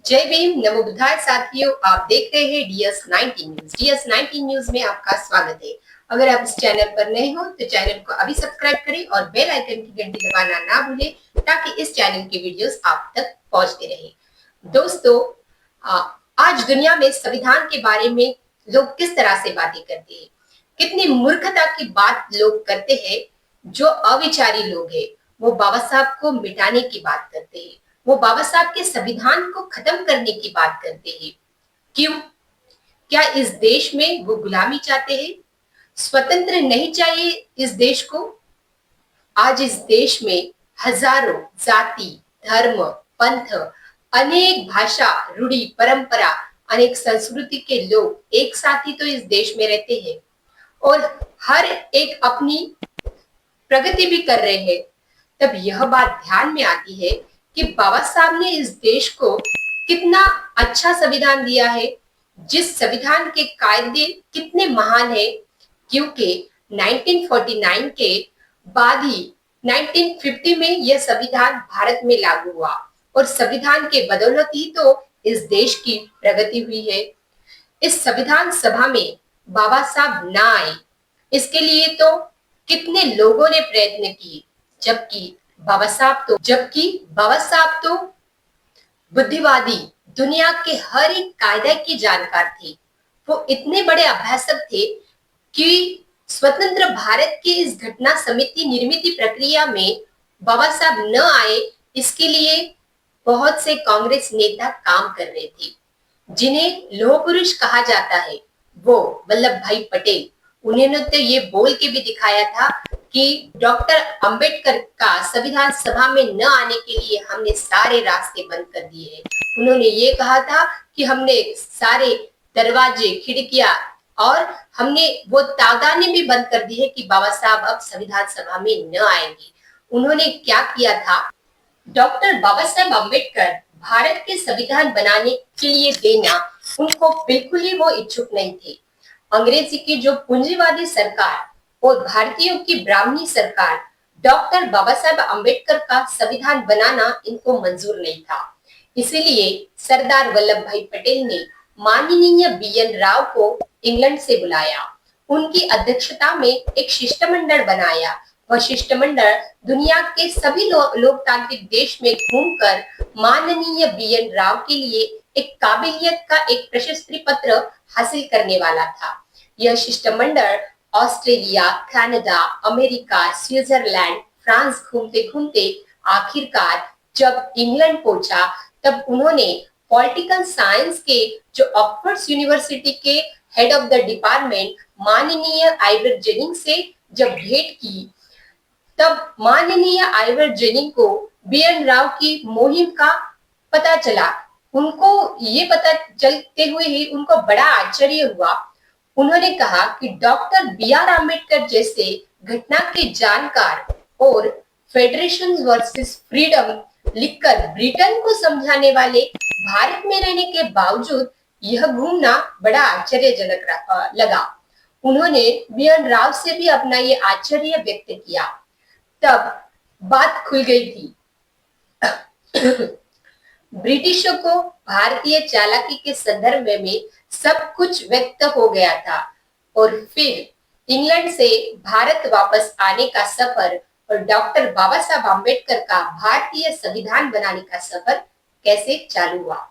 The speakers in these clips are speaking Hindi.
जय भीम, नमो बुद्धाय साथियों। आप देख रहे हैं डीएस 19 न्यूज। डीएस 19 न्यूज में आपका स्वागत है। अगर आप इस चैनल पर नए हो तो चैनल को अभी सब्सक्राइब करें और बेल आइकन की घंटी दबाना ना भूलें ताकि इस चैनल की वीडियोस आप तक पहुंचते रहे। दोस्तों, आज दुनिया में संविधान के बारे में लोग किस तरह से बातें करते हैं, कितनी मूर्खता की बात लोग करते हैं। जो अविचारी लोग हैं वो बाबा साहब को मिटाने की बात करते हैं, वो बाबा साहब के संविधान को खत्म करने की बात करते हैं। क्यों? क्या इस देश में वो गुलामी चाहते हैं? स्वतंत्र नहीं चाहिए इस देश को? आज इस देश में हजारों जाति, धर्म, पंथ, अनेक भाषा, रूढ़ी, परंपरा, अनेक संस्कृति के लोग एक साथ ही तो इस देश में रहते हैं और हर एक अपनी प्रगति भी कर रहे हैं। तब यह बात ध्यान में आती है कि बाबा साहब ने इस देश को कितना अच्छा संविधान दिया है, जिस संविधान के कायदे कितने महान है। क्योंकि 1949 के बाद ही 1950 में यह संविधान भारत में लागू हुआ और संविधान के बदौलत ही तो इस देश की प्रगति हुई है। इस संविधान सभा में बाबा साहब ना आए, इसके लिए तो कितने लोगों ने प्रयत्न किए, जबकि बाबा साहब तो बुद्धिवादी, दुनिया के हर एक कायदे की जानकार थे। वो इतने बड़े अभ्यासक थे कि स्वतंत्र भारत की इस घटना समिति निर्मित प्रक्रिया में बाबा साहब न आए, इसके लिए बहुत से कांग्रेस नेता काम कर रहे थे। जिन्हें लौह पुरुष कहा जाता है वो वल्लभ भाई पटेल, उन्होंने तो ये बोल के भी दिखाया था कि डॉक्टर अंबेडकर का संविधान सभा में न आने के लिए हमने सारे रास्ते बंद कर दिए हैं। उन्होंने ये कहा था कि हमने सारे दरवाजे, खिड़कियां और हमने वो तागाने भी बंद कर दी है कि बाबा साहब अब संविधान सभा में न आएंगे। उन्होंने क्या किया था? डॉक्टर बाबा साहब अम्बेडकर भारत के संविधान बनाने के लिए देना उनको बिल्कुल ही वो इच्छुक नहीं थे। अंग्रेजी की जो पूंजीवादी सरकार और भारतीयों की ब्राह्मणी सरकार डॉक्टर बाबा साहब अम्बेडकर का संविधान बनाना इनको मंजूर नहीं था। इसीलिए सरदार वल्लभ भाई पटेल ने माननीय बीएन राव को इंग्लैंड से बुलाया। उनकी अध्यक्षता में एक शिष्टमंडल बनाया। वह शिष्टमंडल दुनिया के सभी लोकतांत्रिक देश में घूमकर माननीय बीएन राव के लिए एक काबिलियत का एक प्रशस्ति पत्र हासिल करने वाला था। यह शिष्टमंडल Australia, Canada, America, Switzerland, France घूमते घूमते आखिरकार जब इंग्लैंड पहुंचा, तब उन्होंने पॉलिटिकल साइंस के जो ऑक्सफोर्ड यूनिवर्सिटी के हेड ऑफ द डिपार्टमेंट माननीय आइवर जेनिंग से जब भेंट की, तब माननीय आइवर जेनिंग को बीएन राव की मुहिम का पता चला। उनको ये पता चलते हुए ही उनको बड़ा आश्चर्य हुआ। उन्होंने कहा कि डॉक्टर बी आर अम्बेडकर जैसे घटना के जानकार और फेडरेशन वर्सेस फ्रीडम लिखकर ब्रिटेन को समझाने वाले भारत में रहने के बावजूद यह घूमना बड़ा आश्चर्यजनक लगा। उन्होंने बीएन राव से भी अपना ये आश्चर्य व्यक्त किया। तब बात खुल गई थी। ब्रिटिशों को भारतीय चालाकी के संदर्भ में सब कुछ व्यक्त हो गया था और फिर इंग्लैंड से भारत वापस आने का सफर और डॉक्टर बाबा साहब अम्बेडकर का भारतीय संविधान बनाने का सफर कैसे चालू हुआ।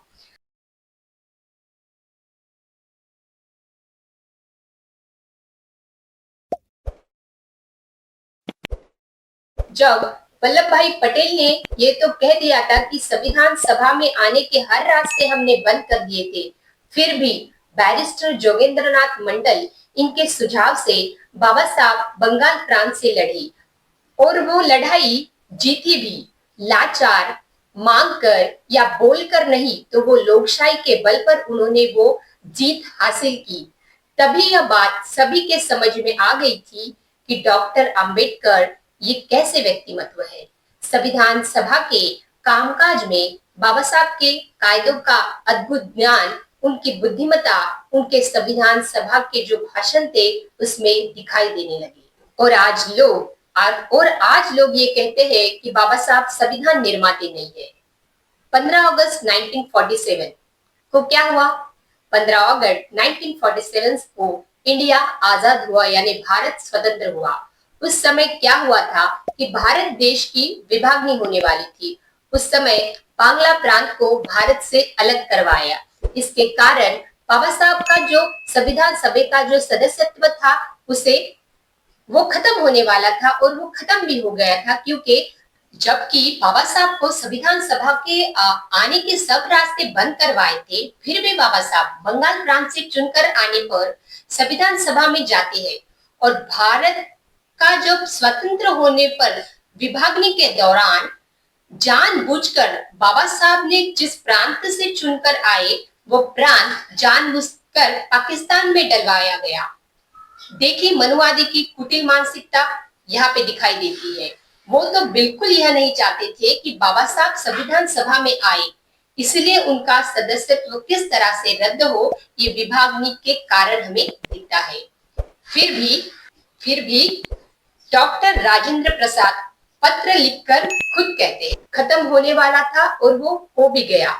जब वल्लभ भाई पटेल ने ये तो कह दिया था कि संविधान सभा में आने के हर रास्ते हमने बंद कर दिए थे, फिर भी बैरिस्टर जोगेंद्रनाथ मंडल इनके सुझाव से बाबा साहब बंगाल प्रांत से लड़ी और वो लड़ाई जीती भी। लाचार मांग कर या बोलकर नहीं, तो वो लोकशाही के बल पर उन्होंने वो जीत हासिल की। तभी यह बात सभी के समझ में आ गई थी कि डॉक्टर अंबेडकर ये कैसे व्यक्तिमत्व है। संविधान सभा के कामकाज में बाबा साहब के कायदों का अद्भुत ज्ञान, उनकी बुद्धिमत्ता, उनके संविधान सभा के जो भाषण थे उसमें दिखाई देने लगे। और आज लोग ये कहते हैं कि बाबा साहब संविधान निर्माते नहीं है। 15 अगस्त 1947 को क्या हुआ? 15 अगस्त 1947 को इंडिया आजाद हुआ, यानी भारत स्वतंत्र हुआ। उस समय क्या हुआ था कि भारत देश की विभागनी होने वाली थी। उस समय बांग्ला प्रांत को भारत से अलग करवाया। इसके कारण बाबा साहब का जो संविधान सभा का जो सदस्यत्व था, उसे वो खत्म होने वाला था और वो खत्म भी हो गया था, क्योंकि जबकि बाबा साहब को संविधान सभा के आने के सब रास्ते बंद करवाए थे, फिर भी बाबा साहब बंगाल प्रांत से चुनकर आने पर संविधान सभा में जाते हैं और भारत का जब स्वतंत्र होने पर विभागनी के दौरान जानबूझकर बाबा साहब ने जिस प्रांत से चुनकर आए, वो प्रांत जानबूझकर पाकिस्तान में डलवाया गया। देखिए मनुवादी की कुटिल मानसिकता यहाँ पे दिखाई देती है। वो तो बिल्कुल यह नहीं चाहते थे कि बाबा साहब संविधान सभा में आए, इसलिए उनका सदस्यत्व किस तरह से रद्द हो, ये विभागनी के कारण हमें दिखता है। फिर भी डॉक्टर राजेंद्र प्रसाद पत्र लिखकर खुद कहते खत्म होने वाला था और वो हो भी गया।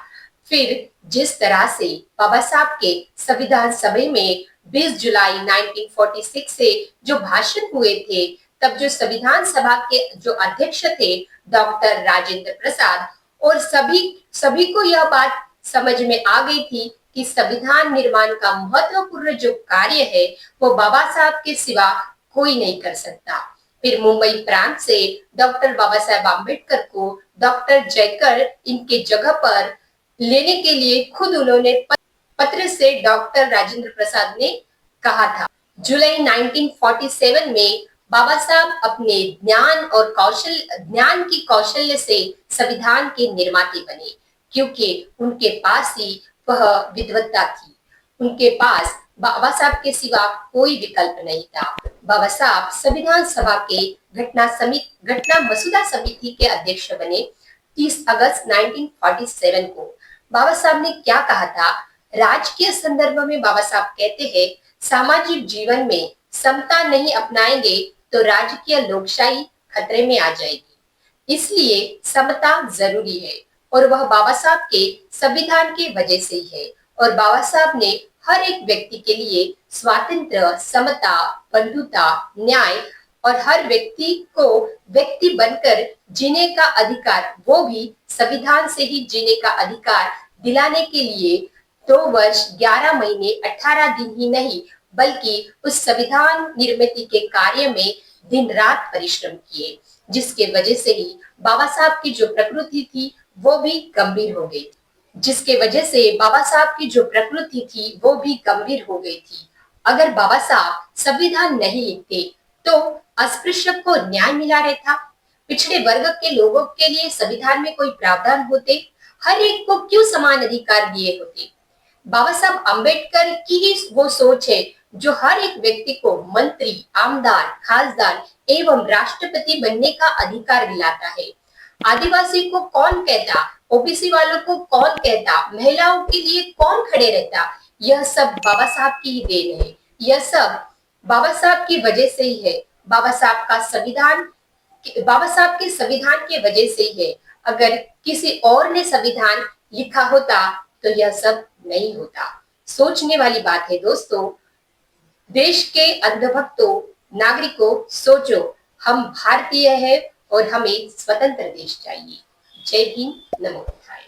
फिर जिस तरह से बाबा साहब के संविधान सभा में 20 जुलाई 1946 से जो भाषण हुए थे, तब जो संविधान सभा के जो अध्यक्ष थे डॉक्टर राजेंद्र प्रसाद, और सभी को यह बात समझ में आ गई थी कि संविधान निर्माण का महत्वपूर्ण जो कार्य है वो बाबा साहब के सिवा कोई नहीं कर सकता। फिर मुंबई प्रांत से डॉक्टर बाबा साहेब आम्बेडकर को डॉक्टर जयकर इनके जगह पर लेने के लिए खुद उन्होंने पत्र से डॉक्टर राजेंद्र प्रसाद ने कहा था। जुलाई 1947 में बाबा साहब अपने ज्ञान की कौशल्य से संविधान के निर्माता बने, क्योंकि उनके पास ही वह विद्वत्ता थी। उनके पास बाबा साहब के सिवा कोई विकल्प नहीं था। बाबा साहब संविधान सभा के घटना मसौदा समिति के अध्यक्ष बने 30 अगस्त 1947 को। बाबा साहब ने क्या कहा था? राजकीय संदर्भ में बाबा साहब कहते हैं, सामाजिक जीवन में समता नहीं अपनाएंगे तो राजकीय लोकशाही खतरे में आ जाएगी। इसलिए समता जरूरी है और वह बाबा साहब के संविधान की वजह से ही है। और बाबा साहब ने हर एक व्यक्ति के लिए स्वातंत्र्य, समता, बंधुता, न्याय और हर व्यक्ति को व्यक्ति बनकर जीने का अधिकार, वो भी संविधान से ही जीने का अधिकार दिलाने के लिए 2 वर्ष 11 महीने 18 दिन ही नहीं, बल्कि उस संविधान निर्मित के कार्य में दिन रात परिश्रम किए, जिसके वजह से ही बाबा साहब की जो प्रकृति थी वो भी गंभीर हो गई थी। अगर बाबा साहब संविधान नहीं लिखते तो अस्पृश्य को न्याय मिला रहता, पिछड़े वर्ग के लोगों के लिए संविधान में कोई प्रावधान होते, हर एक को क्यों समान अधिकार दिए होते। बाबा साहब अम्बेडकर की ही वो सोच है जो हर एक व्यक्ति को मंत्री, आमदार, खासदार एवं राष्ट्रपति बनने का अधिकार दिलाता है। आदिवासी को कौन कहता, ओबीसी वालों को कौन कहता, महिलाओं के लिए कौन खड़े रहता, यह सब बाबा साहब की ही देन है। यह सब बाबा साहब की वजह से ही है। बाबा साहब के संविधान की वजह से ही है। अगर किसी और ने संविधान लिखा होता तो यह सब नहीं होता। सोचने वाली बात है दोस्तों। देश के अंधभक्तों, नागरिकों, सोचो, हम भारतीय हैं और हमें स्वतंत्र देश चाहिए। जय हिंद, नमो बुद्धाय।